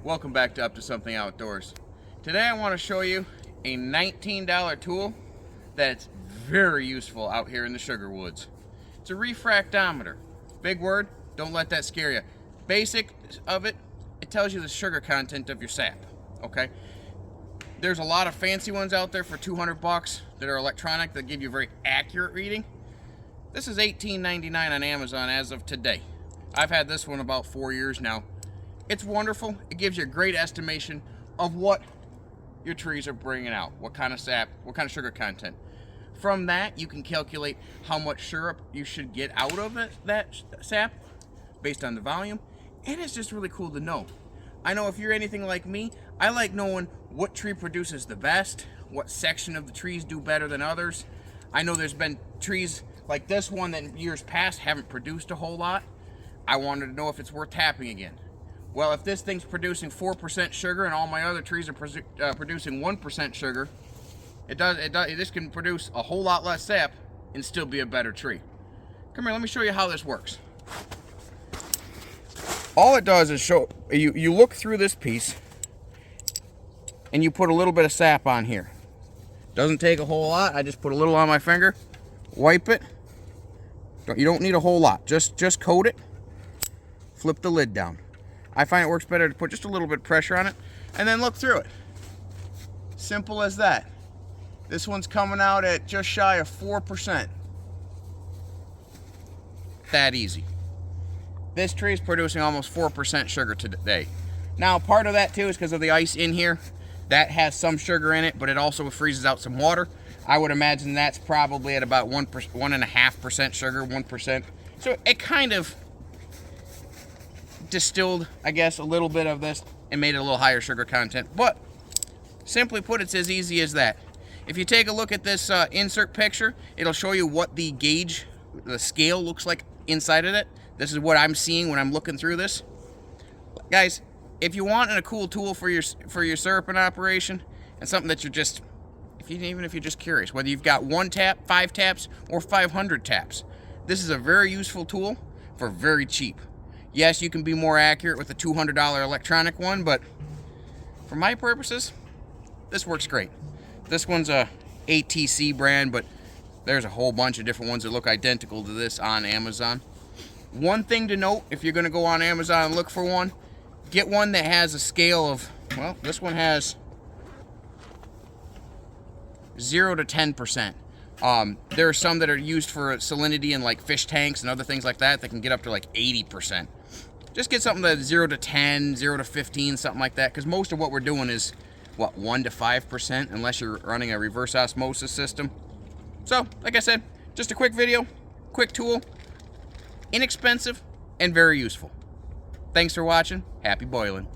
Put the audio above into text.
Welcome back to Up to Something Outdoors. Today I want to show you a $19 tool that's very useful out here in the sugar woods. It's a refractometer. Big word, don't let that scare you. Basic of it, it tells you the sugar content of your sap, okay? There's a lot of fancy ones out there for 200 bucks that are electronic that give you a very accurate reading. This is $18.99 on Amazon as of today. I've had this one about 4 years now. It's wonderful. It gives you a great estimation of what your trees are bringing out, what kind of sap, what kind of sugar content. From that, you can calculate how much syrup you should get out of that sap based on the volume, and it's just really cool to know. I know if you're anything like me, I like knowing what tree produces the best, what section of the trees do better than others. I know there's been trees like this one that in years past haven't produced a whole lot. I wanted to know if it's worth tapping again. Well, if this thing's producing 4% sugar and all my other trees are producing 1% sugar, this can produce a whole lot less sap and still be a better tree. Come here, let me show you how this works. All it does is show you look through this piece and you put a little bit of sap on here. Doesn't take a whole lot. I just put a little on my finger, wipe it. You don't need a whole lot. Just coat it. Flip the lid down. I find it works better to put just a little bit of pressure on it and then look through it. Simple as that. This one's coming out at just shy of 4%. That easy. This tree is producing almost 4% sugar today. Now, part of that too is because of the ice in here. That has some sugar in it, but it also freezes out some water. I would imagine that's probably at about 1.5% sugar, 1%. So it kind of distilled, I guess, a little bit of this and made it a little higher sugar content. But simply put, it's as easy as that. If you take a look at this insert picture, it'll show you what the gauge, the scale looks like inside of it. This is what I'm seeing when I'm looking through this. Guys, if you want a cool tool for your syruping operation and something that you're just, even if you're just curious, whether you've got 1 tap, 5 taps, or 500 taps, this is a very useful tool for very cheap. Yes, you can be more accurate with a $200 electronic one, but for my purposes, this works great. This one's a ATC brand, but there's a whole bunch of different ones that look identical to this on Amazon. One thing to note, if you're going to go on Amazon and look for one, get one that has a scale of, well, this one has 0 to 10%. There are some that are used for salinity in like fish tanks and other things like that that can get up to like 80%. Just get something that's 0 to 10, 0 to 15, something like that, because most of what we're doing is, what, 1 to 5%, unless you're running a reverse osmosis system. So, like I said, just a quick video, quick tool, inexpensive, and very useful. Thanks for watching. Happy boiling.